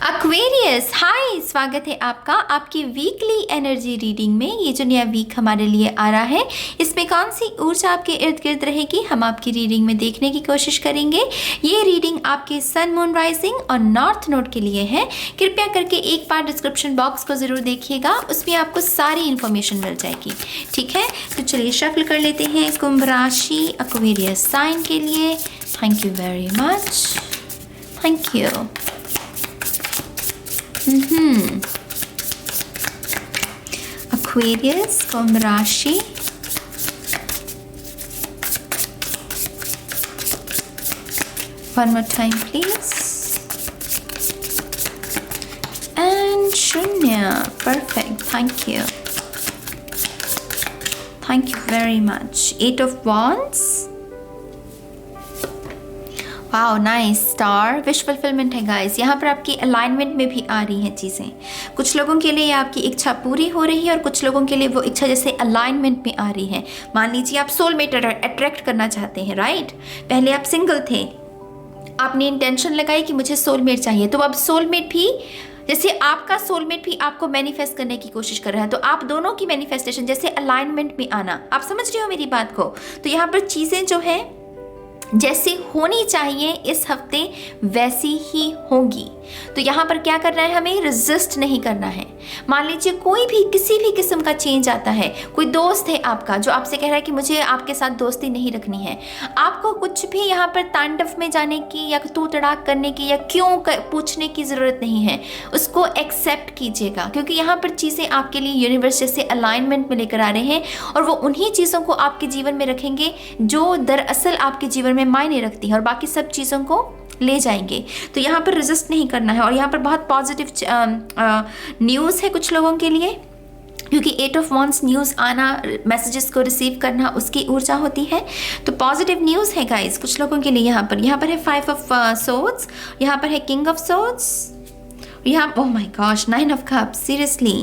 Aquarius, हाय, स्वागत है आपका आपकी वीकली एनर्जी रीडिंग में। ये जो नया वीक हमारे लिए आ रहा है, इसमें कौन सी ऊर्जा आपके इर्द गिर्द रहेगी, हम आपकी रीडिंग में देखने की कोशिश करेंगे। ये रीडिंग आपके सन, मून, राइजिंग और नॉर्थ नोड के लिए है। कृपया करके एक बार डिस्क्रिप्शन बॉक्स को ज़रूर देखिएगा, उसमें आपको सारी इन्फॉर्मेशन मिल जाएगी। ठीक है, तो चलिए शफल कर लेते हैं कुंभ राशि एक्वेरियस साइन के लिए। Thank you very much, thank you. Aquarius, कुंभ राशि, one more time please, and शून्य, perfect, thank you very much। 8 of Wands, wow nice, star, wish fulfilment है गाइस। यहाँ पर आपकी अलाइनमेंट में भी आ रही हैं चीज़ें। कुछ लोगों के लिए आपकी इच्छा पूरी हो रही है और कुछ लोगों के लिए वो इच्छा जैसे अलाइनमेंट में आ रही है। मान लीजिए आप सोलमेट अट्रैक्ट करना चाहते हैं, राइट। पहले आप सिंगल थे, आपने इंटेंशन लगाई कि मुझे सोलमेट चाहिए, तो अब सोलमेट भी जैसे आपका सोलमेट भी आपको मैनिफेस्ट करने की कोशिश कर रहा है, तो आप दोनों की मैनिफेस्टेशन जैसे अलाइनमेंट में आना। आप समझ रहे हो मेरी बात को। तो यहाँ पर चीज़ें जो है जैसी होनी चाहिए इस हफ्ते वैसी ही होंगी। तो यहाँ पर क्या करना है, हमें रेजिस्ट नहीं करना है। मान लीजिए कोई भी किसी भी किस्म का चेंज आता है, कोई दोस्त है आपका जो आपसे कह रहा है कि मुझे आपके साथ दोस्ती नहीं रखनी है, आपको कुछ भी यहाँ पर तांडव में जाने की या तू तड़ाक करने की या क्यों पूछने की ज़रूरत नहीं है। उसको एक्सेप्ट कीजिएगा, क्योंकि यहाँ पर चीज़ें आपके लिए यूनिवर्स जैसे अलाइनमेंट में लेकर आ रहे हैं और वो उन्हीं चीज़ों को आपके जीवन में रखेंगे जो दरअसल आपके जीवन में मायने रखती हैं और बाकी सब चीज़ों को ले जाएंगे। तो यहाँ पर रेजिस्ट नहीं करना है। और यहाँ पर बहुत पॉजिटिव न्यूज़ है कुछ लोगों के लिए, क्योंकि 8 ऑफ वॉन्ड्स न्यूज़ आना, मैसेजेस को रिसीव करना, उसकी ऊर्जा होती है। तो पॉजिटिव न्यूज़ है गाइस कुछ लोगों के लिए। यहाँ पर है 5 ऑफ सोर्ड्स, यहाँ पर है किंग ऑफ सोर्ड्स, यहाँ oh my gosh 9 of cups. Seriously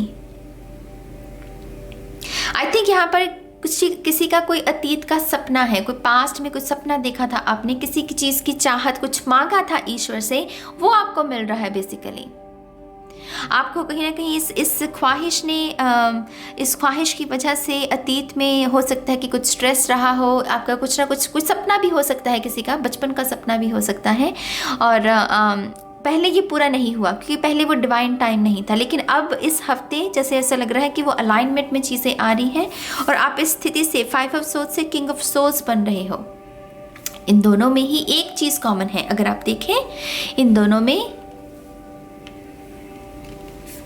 I think यहाँ पर किसी का कोई अतीत का सपना है, कोई पास्ट में कुछ सपना देखा था आपने, किसी की चीज़ की चाहत, कुछ मांगा था ईश्वर से, वो आपको मिल रहा है। बेसिकली आपको कहीं ना कहीं इस ख्वाहिश ने इस ख्वाहिश की वजह से अतीत में हो सकता है कि कुछ स्ट्रेस रहा हो आपका, कुछ ना कुछ सपना भी हो सकता है, किसी का बचपन का सपना भी हो सकता है। और पहले ये पूरा नहीं हुआ क्योंकि पहले वो डिवाइन टाइम नहीं था, लेकिन अब इस हफ्ते जैसे ऐसा लग रहा है कि वो अलाइनमेंट में चीज़ें आ रही हैं और आप इस स्थिति से 5 ऑफ सोर्ड्स से किंग ऑफ सोर्ड्स बन रहे हो। इन दोनों में ही एक चीज़ कॉमन है, अगर आप देखें इन दोनों में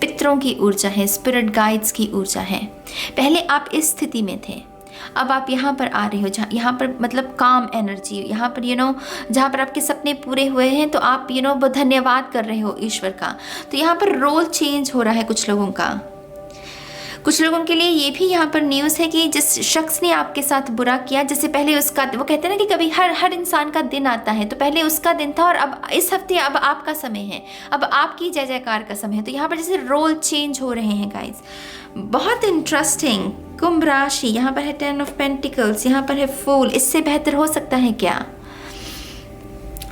पितरों की ऊर्जा है, स्पिरिट गाइड्स की ऊर्जा है। पहले आप इस स्थिति में थे, अब आप यहाँ पर आ रहे हो, जहाँ यहाँ पर मतलब काम एनर्जी, यहाँ पर जहाँ पर आपके सपने पूरे हुए हैं तो आप बहुत धन्यवाद कर रहे हो ईश्वर का। तो यहाँ पर रोल चेंज हो रहा है कुछ लोगों का। कुछ लोगों के लिए ये भी यहाँ पर न्यूज़ है कि जिस शख्स ने आपके साथ बुरा किया, जैसे पहले उसका, वो कहते हैं ना कि कभी हर इंसान का दिन आता है, तो पहले उसका दिन था और अब इस हफ्ते अब आपका समय है, अब आपकी जय जयकार का समय है। तो यहाँ पर जैसे रोल चेंज हो रहे हैं गाइज, बहुत इंटरेस्टिंग। कुंभ राशि, यहाँ पर है 10 ऑफ पेंटिकल्स, यहाँ पर है फूल। इससे बेहतर हो सकता है क्या?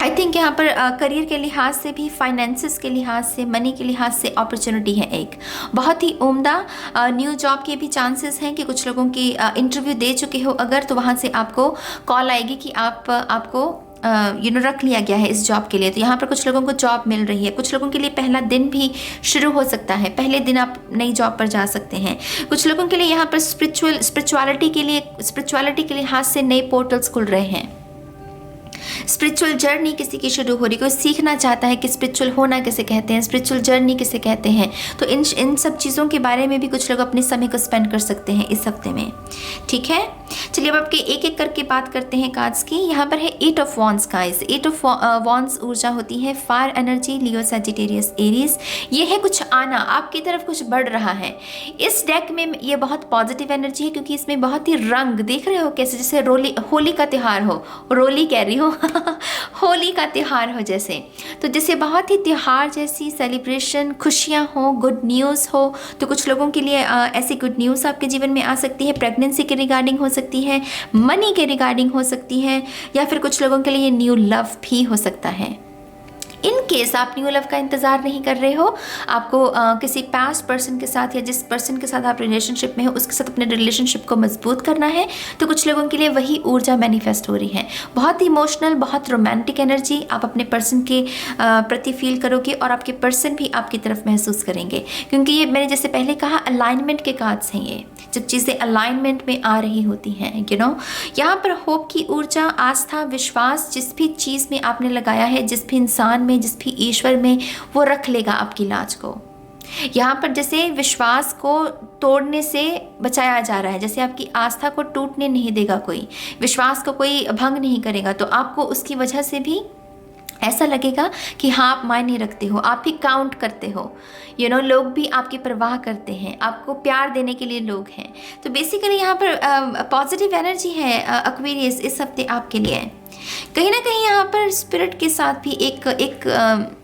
आई थिंक यहाँ पर करियर के लिहाज से भी, फाइनेंसिस के लिहाज से, मनी के लिहाज से अपॉर्चुनिटी है एक बहुत ही उम्दा। न्यू जॉब के भी चांसेस हैं कि कुछ लोगों की इंटरव्यू दे चुके हो अगर, तो वहाँ से आपको कॉल आएगी कि आपको रख लिया गया है इस जॉब के लिए। तो यहाँ पर कुछ लोगों को जॉब मिल रही है। कुछ लोगों के लिए पहला दिन भी शुरू हो सकता है, पहले दिन आप नई जॉब पर जा सकते हैं। कुछ लोगों के लिए यहाँ पर स्पिरिचुअलिटी के लिहाज से नए पोर्टल्स खुल रहे हैं। स्पिरिचुअल जर्नी किसी की शुरू हो रही, कोई सीखना चाहता है कि स्पिरिचुअल होना किसे कहते हैं, स्पिरिचुअल जर्नी किसे कहते हैं। तो इन सब चीज़ों के बारे में भी कुछ लोग अपने समय को स्पेंड कर सकते हैं इस हफ्ते में। ठीक है, चलिए अब आपके एक एक करके बात करते हैं कार्ड्स की। यहाँ पर है 8 of wands guys. 8 of wands ऊर्जा होती है फायर एनर्जी, लियो, सजिटेरियस, एरीज। ये है कुछ आना, आपकी तरफ कुछ बढ़ रहा है। इस डेक में ये बहुत पॉजिटिव एनर्जी है क्योंकि इसमें बहुत ही रंग देख रहे हो कैसे, जैसे होली का त्यौहार हो, रोली कह रही हो होली का त्यौहार हो जैसे, तो जैसे बहुत ही त्यौहार जैसी सेलिब्रेशन, खुशियाँ हो, गुड न्यूज़ हो। तो कुछ लोगों के लिए ऐसी गुड न्यूज़ आपके जीवन में आ सकती है, प्रेगनेंसी के रिगार्डिंग हो सकती है, मनी के रिगार्डिंग हो सकती है, या फिर कुछ लोगों के लिए न्यू लव भी हो सकता है। इन केस आप न्यू लव का इंतज़ार नहीं कर रहे हो, आपको किसी पास्ट पर्सन के साथ या जिस पर्सन के साथ आप रिलेशनशिप में हो उसके साथ अपने रिलेशनशिप को मजबूत करना है, तो कुछ लोगों के लिए वही ऊर्जा मैनिफेस्ट हो रही है। बहुत इमोशनल, बहुत रोमांटिक एनर्जी आप अपने पर्सन के प्रति फील करोगे और आपके पर्सन भी आपकी तरफ महसूस करेंगे, क्योंकि ये मैंने जैसे पहले कहा अलाइनमेंट के कार्ड्स हैं। ये जब चीज़ें अलाइनमेंट में आ रही होती हैं, यहाँ पर होप की ऊर्जा, आस्था, विश्वास जिस भी चीज़ में आपने लगाया है, जिस भी इंसान में, जिस भी ईश्वर में, वो रख लेगा आपकी लाज को। यहाँ पर जैसे विश्वास को तोड़ने से बचाया जा रहा है, जैसे आपकी आस्था को टूटने नहीं देगा कोई, विश्वास को कोई भंग नहीं करेगा, तो आपको उसकी वजह से भी ऐसा लगेगा कि हाँ आप मायने रखते हो, आप भी काउंट करते हो, लोग भी आपकी परवाह करते हैं, आपको प्यार देने के लिए लोग हैं। तो बेसिकली यहाँ पर पॉजिटिव एनर्जी है एक्वेरियस इस हफ्ते आपके लिए। कहीं ना कहीं यहाँ पर स्पिरिट के साथ भी एक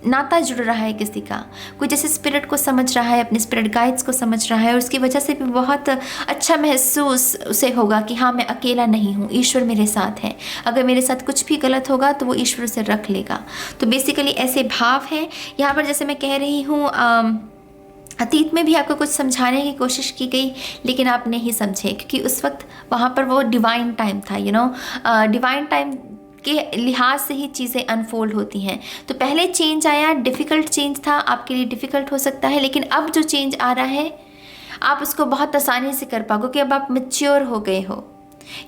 नाता जुड़ रहा है किसी का, कोई जैसे स्पिरिट को समझ रहा है, अपने स्पिरिट गाइड्स को समझ रहा है, और उसकी वजह से भी बहुत अच्छा महसूस उसे होगा कि हाँ मैं अकेला नहीं हूँ, ईश्वर मेरे साथ है, अगर मेरे साथ कुछ भी गलत होगा तो वो ईश्वर उसे रख लेगा। तो बेसिकली ऐसे भाव हैं यहाँ पर। जैसे मैं कह रही हूँ अतीत में भी आपको कुछ समझाने की कोशिश की गई लेकिन आप नहीं समझे, क्योंकि उस वक्त वहाँ पर वो डिवाइन टाइम था, डिवाइन टाइम के लिहाज से ही चीज़ें अनफोल्ड होती हैं। तो पहले चेंज आया, डिफ़िकल्ट चेंज था, आपके लिए डिफ़िकल्ट हो सकता है, लेकिन अब जो चेंज आ रहा है आप उसको बहुत आसानी से कर पाओगे, क्योंकि अब आप मैच्योर हो गए हो।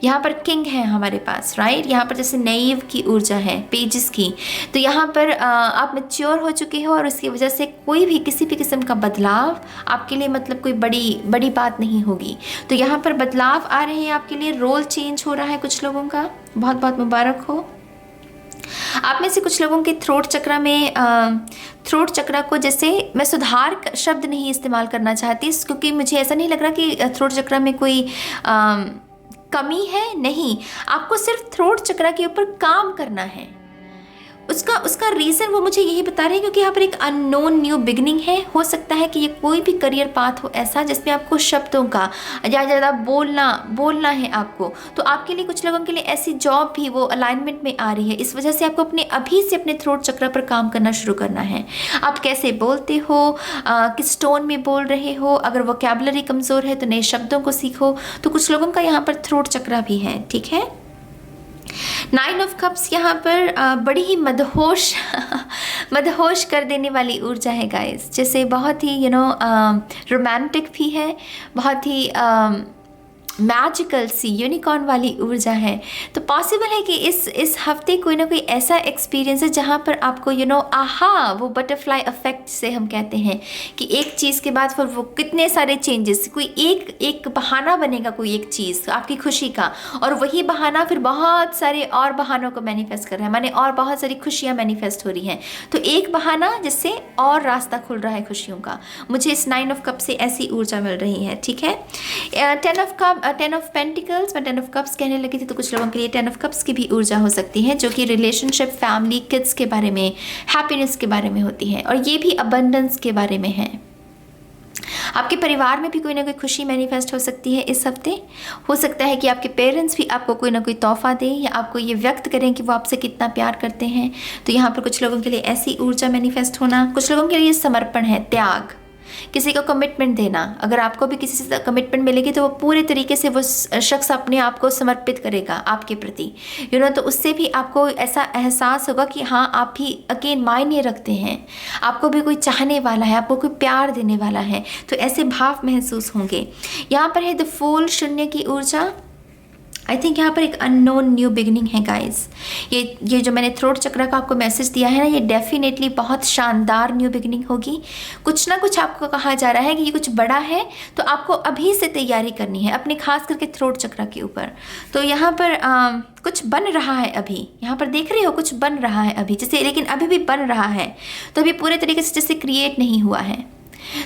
यहाँ पर किंग है हमारे पास, राइट। यहाँ पर जैसे नईव की ऊर्जा है, पेजेस की, तो यहाँ पर आप मैच्योर हो चुके हो और उसकी वजह से कोई भी किसी भी किस्म का बदलाव आपके लिए मतलब कोई बड़ी बात नहीं होगी। तो यहाँ पर बदलाव आ रहे हैं आपके लिए, रोल चेंज हो रहा है कुछ लोगों का, बहुत बहुत मुबारक हो। आप में से कुछ लोगों के थ्रोट चक्रा में थ्रोट चक्रा को, जैसे मैं सुधार शब्द नहीं इस्तेमाल करना चाहती, क्योंकि मुझे ऐसा नहीं लग रहा कि थ्रोट चक्रा में कोई कमी है, नहीं, आपको सिर्फ थ्रोट चक्रा के ऊपर काम करना है। उसका रीज़न वो मुझे यही बता रहे हैं क्योंकि यहाँ पर एक अननोन न्यू बिगनिंग है। हो सकता है कि ये कोई भी करियर पाथ हो ऐसा जिसमें आपको शब्दों का ज़्यादा बोलना है आपको, तो आपके लिए कुछ लोगों के लिए ऐसी जॉब भी वो अलाइनमेंट में आ रही है। इस वजह से आपको अभी से अपने थ्रोट चक्र पर काम करना शुरू करना है। आप कैसे बोलते हो, किस टोन में बोल रहे हो, अगर वोकैबुलरी कमज़ोर है तो नए शब्दों को सीखो। तो कुछ लोगों का यहाँ पर थ्रोट चक्र भी है, ठीक है। 9 ऑफ कप्स यहाँ पर बड़ी ही मदहोश कर देने वाली ऊर्जा है गाइस। जैसे बहुत ही रोमांटिक भी है, बहुत ही मैजिकल सी यूनिकॉर्न वाली ऊर्जा है। तो पॉसिबल है कि इस हफ्ते कोई ना कोई ऐसा एक्सपीरियंस है जहाँ पर आपको आहा, वो बटरफ्लाई इफेक्ट से हम कहते हैं कि एक चीज़ के बाद फिर वो कितने सारे चेंजेस, कोई एक बहाना बनेगा, कोई एक चीज़ आपकी खुशी का, और वही बहाना फिर बहुत सारे और बहानों को मैनिफेस्ट कर रहा है, माने और बहुत सारी खुशियाँ मैनिफेस्ट हो रही हैं। तो एक बहाना जिससे और रास्ता खुल रहा है खुशियों का। मुझे इस 9 ऑफ कप से ऐसी ऊर्जा मिल रही है, ठीक है। 10 ऑफ पेंटिकल्स, मैं 10 ऑफ कप्स कहने लगी थी, तो कुछ लोगों के लिए 10 ऑफ कप्स की भी ऊर्जा हो सकती है जो कि रिलेशनशिप, फैमिली, किड्स के बारे में, हैप्पीनेस के बारे में होती है, और ये भी अबंडेंस के बारे में है। आपके परिवार में भी कोई ना कोई खुशी मैनिफेस्ट हो सकती है इस हफ्ते। हो सकता है कि आपके पेरेंट्स भी आपको कोई ना कोई तोहफा दें या आपको ये व्यक्त करें कि वो आपसे कितना प्यार करते हैं। तो यहाँ पर कुछ लोगों के लिए ऐसी ऊर्जा मैनिफेस्ट होना। कुछ लोगों के लिए समर्पण है, त्याग, किसी को कमिटमेंट देना। अगर आपको भी किसी से कमिटमेंट मिलेगी तो वो पूरे तरीके से वो शख्स अपने आप को समर्पित करेगा आपके प्रति, तो उससे भी आपको ऐसा एहसास होगा कि हाँ आप भी अगेन मायने रखते हैं, आपको भी कोई चाहने वाला है, आपको कोई प्यार देने वाला है। तो ऐसे भाव महसूस होंगे। यहाँ पर है द फूल, शून्य की ऊर्जा। आई थिंक यहाँ पर एक अननोन न्यू बिगनिंग है गाइस। ये जो मैंने थ्रोट चक्र का आपको मैसेज दिया है ना, ये डेफिनेटली बहुत शानदार न्यू बिगनिंग होगी। कुछ ना कुछ आपको कहा जा रहा है कि ये कुछ बड़ा है, तो आपको अभी से तैयारी करनी है अपने खास करके थ्रोट चक्र के ऊपर। तो यहाँ पर कुछ बन रहा है अभी, यहाँ पर देख रहे हो कुछ बन रहा है अभी, जैसे, लेकिन अभी भी बन रहा है, तो अभी पूरे तरीके से जैसे क्रिएट नहीं हुआ है।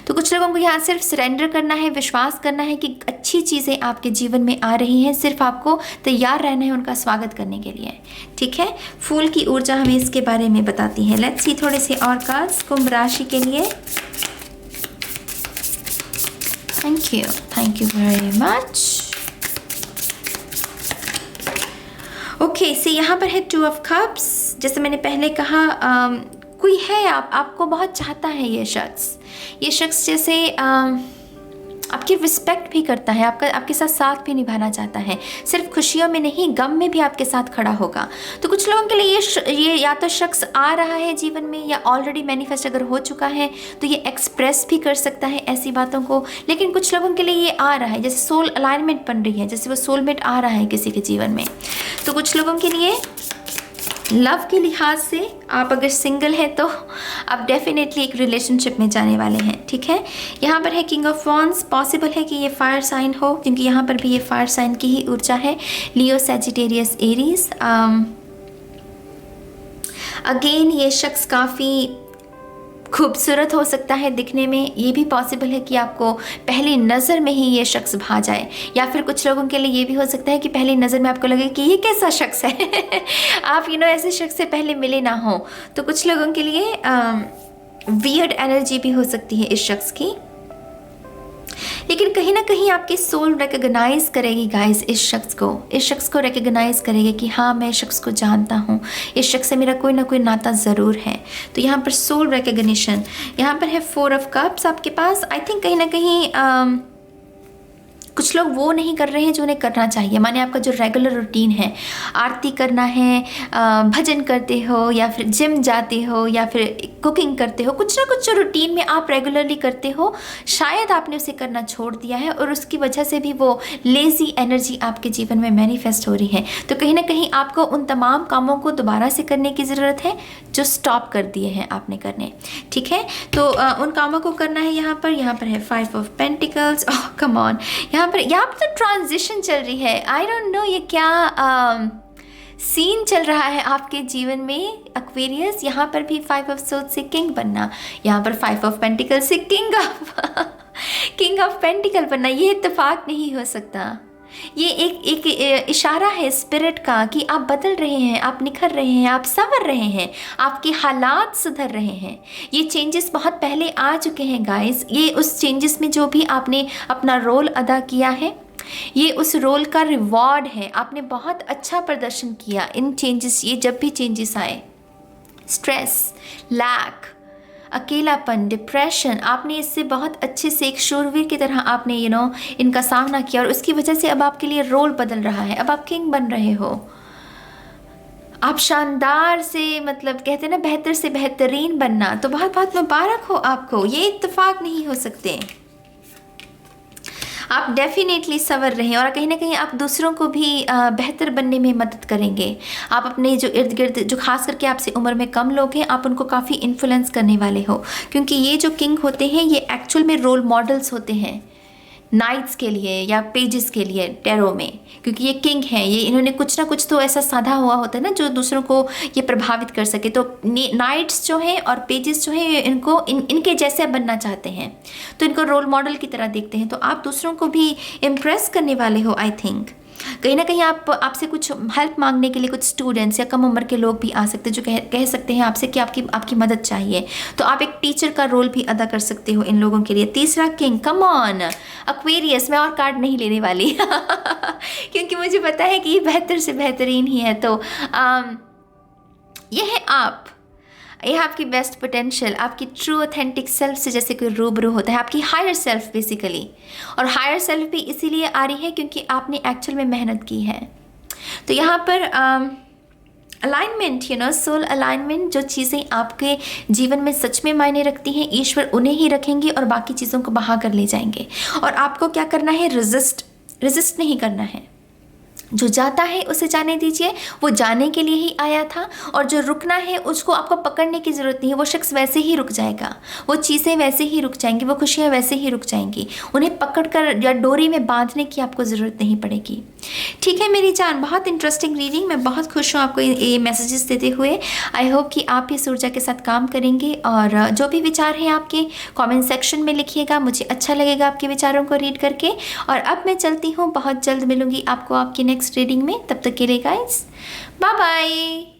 तो कुछ लोगों को यहाँ सिर्फ सरेंडर करना है, विश्वास करना है कि अच्छी चीज़ें आपके जीवन में आ रही हैं, सिर्फ आपको तैयार रहना है उनका स्वागत करने के लिए, ठीक है। फूल की ऊर्जा हमें इसके बारे में बताती है। लेट्स सी थोड़े से और कार्ड्स कुंभ राशि के लिए। Thank you very much. Okay, से यहाँ पर है 2 ऑफ कप्स। जैसे मैंने पहले कहा, कोई है, आपको बहुत चाहता है ये शख्स जैसे आपकी रिस्पेक्ट भी करता है, आपके साथ भी निभाना चाहता है, सिर्फ खुशियों में नहीं गम में भी आपके साथ खड़ा होगा। तो कुछ लोगों के लिए ये या तो शख्स आ रहा है जीवन में, या ऑलरेडी मैनिफेस्ट अगर हो चुका है तो ये एक्सप्रेस भी कर सकता है ऐसी बातों को। लेकिन कुछ लोगों के लिए ये आ रहा है, जैसे सोल अलाइनमेंट बन रही है, जैसे वो सोलमेट आ रहा है किसी के जीवन में। तो कुछ लोगों के लिए लव के लिहाज से आप अगर सिंगल हैं तो आप डेफिनेटली एक रिलेशनशिप में जाने वाले हैं, ठीक है। यहाँ पर है किंग ऑफ वॉन्ड्स, पॉसिबल है कि ये फायर साइन हो, क्योंकि यहाँ पर भी ये फायर साइन की ही ऊर्जा है, लियो, सैजिटेरियस, एरीज। अगेन ये शख्स काफ़ी खूबसूरत हो सकता है दिखने में, ये भी पॉसिबल है कि आपको पहली नज़र में ही ये शख्स भा जाए, या फिर कुछ लोगों के लिए ये भी हो सकता है कि पहली नज़र में आपको लगे कि ये कैसा शख्स है आप ऐसे शख्स से पहले मिले ना हो। तो कुछ लोगों के लिए वियर्ड एनर्जी भी हो सकती है इस शख्स की, लेकिन कहीं ना कहीं आपकी सोल रिकग्नाइज करेगी गाइस इस शख्स को रिकग्नाइज करेगी कि हाँ मैं इस शख्स को जानता हूँ, इस शख्स से मेरा कोई ना कोई नाता ज़रूर है। तो यहाँ पर सोल रिकग्निशन, यहाँ पर है 4 ऑफ कप्स आपके पास। आई थिंक कहीं ना कहीं कुछ लोग वो नहीं कर रहे हैं जो उन्हें करना चाहिए, माने आपका जो रेगुलर रूटीन है, आरती करना है, भजन करते हो, या फिर जिम जाते हो, या फिर कुकिंग करते हो, कुछ ना कुछ जो रूटीन में आप रेगुलरली करते हो, शायद आपने उसे करना छोड़ दिया है और उसकी वजह से भी वो लेज़ी एनर्जी आपके जीवन में मैनिफेस्ट हो रही है। तो कहीं ना कहीं आपको उन तमाम कामों को दोबारा से करने की ज़रूरत है जो स्टॉप कर दिए हैं आपने करने, ठीक है। तो उन कामों को करना है। यहाँ पर है 5 of pentacles, oh come on, यहाँ पर तो ट्रांजिशन चल रही है। आई डोंट नो ये क्या सीन चल रहा है आपके जीवन में एक्वेरियस। यहाँ पर भी 5 ऑफ सोर्ड से किंग बनना, यहाँ पर 5 ऑफ पेंटिकल से किंग ऑफ पेंटिकल बनना, ये इत्तेफाक नहीं हो सकता। ये एक इशारा है स्पिरिट का कि आप बदल रहे हैं, आप निखर रहे हैं, आप संवर रहे हैं, आपके हालात सुधर रहे हैं। ये चेंजेस बहुत पहले आ चुके हैं गाइस। ये उस चेंजेस में जो भी आपने अपना रोल अदा किया है, ये उस रोल का रिवॉर्ड है। आपने बहुत अच्छा प्रदर्शन किया इन चेंजेस, ये जब भी चेंजेस आए, स्ट्रेस, लैक, अकेलापन, डिप्रेशन, आपने इससे बहुत अच्छे से एक शूरवीर की तरह आपने इनका सामना किया, और उसकी वजह से अब आपके लिए रोल बदल रहा है। अब आप किंग बन रहे हो, आप शानदार से, मतलब कहते हैं ना बेहतर से बेहतरीन बनना। तो बहुत बहुत मुबारक हो आपको, ये इत्तेफाक नहीं हो सकते। आप डेफिनेटली संवर रहे हैं और कहीं ना कहीं आप दूसरों को भी बेहतर बनने में मदद करेंगे। आप अपने जो इर्द गिर्द, जो खास करके आपसे उम्र में कम लोग हैं, आप उनको काफ़ी इन्फ्लुएंस करने वाले हो, क्योंकि ये जो किंग होते हैं ये एक्चुअल में रोल मॉडल्स होते हैं नाइट्स के लिए या पेजेस के लिए टैरो में, क्योंकि ये किंग हैं, ये इन्होंने कुछ ना कुछ तो ऐसा साधा हुआ होता है ना जो दूसरों को ये प्रभावित कर सके। तो नाइट्स जो हैं और पेजेस जो हैं इनको इनके जैसे बनना चाहते हैं, तो इनको रोल मॉडल की तरह देखते हैं। तो आप दूसरों को भी इम्प्रेस करने वाले हो। आई थिंक कहीं ना कहीं आपसे कुछ हेल्प मांगने के लिए कुछ स्टूडेंट्स या कम उम्र के लोग भी आ सकते हैं जो कह सकते हैं आपसे कि आपकी मदद चाहिए। तो आप एक टीचर का रोल भी अदा कर सकते हो इन लोगों के लिए। तीसरा किंग, कम ऑन एक्वेरियस, मैं और कार्ड नहीं लेने वाली क्योंकि मुझे पता है कि ये बेहतर से बेहतरीन ही है। तो यह है आप, यह आपकी बेस्ट पोटेंशियल, आपकी ट्रू ऑथेंटिक सेल्फ से जैसे कोई रूबरू होता है, आपकी हायर सेल्फ बेसिकली। और हायर सेल्फ भी इसीलिए आ रही है क्योंकि आपने एक्चुअल में मेहनत की है। तो यहाँ पर अलाइनमेंट, सोल अलाइनमेंट, जो चीज़ें आपके जीवन में सच में मायने रखती हैं, ईश्वर उन्हें ही रखेंगे और बाकी चीज़ों को बहा कर ले जाएंगे। और आपको क्या करना है, रेजिस्ट नहीं करना है। जो जाता है उसे जाने दीजिए, वो जाने के लिए ही आया था। और जो रुकना है उसको आपको पकड़ने की ज़रूरत नहीं है, वो शख्स वैसे ही रुक जाएगा, वो चीज़ें वैसे ही रुक जाएंगी, वो खुशियाँ वैसे ही रुक जाएंगी। उन्हें पकड़कर या डोरी में बांधने की आपको ज़रूरत नहीं पड़ेगी। ठीक है मेरी जान, बहुत इंटरेस्टिंग रीडिंग, मैं बहुत खुश हूँ आपको ये मैसेजेस देते हुए। आई होप कि आप इस ऊर्जा के साथ काम करेंगे और जो भी विचार हैं आपके कमेंट सेक्शन में लिखिएगा, मुझे अच्छा लगेगा आपके विचारों को रीड करके। और अब मैं चलती हूँ, बहुत जल्द मिलूँगी आपको आपकी नेक्स्ट रीडिंग में। तब तक के लिए गाइस, बाय बाय।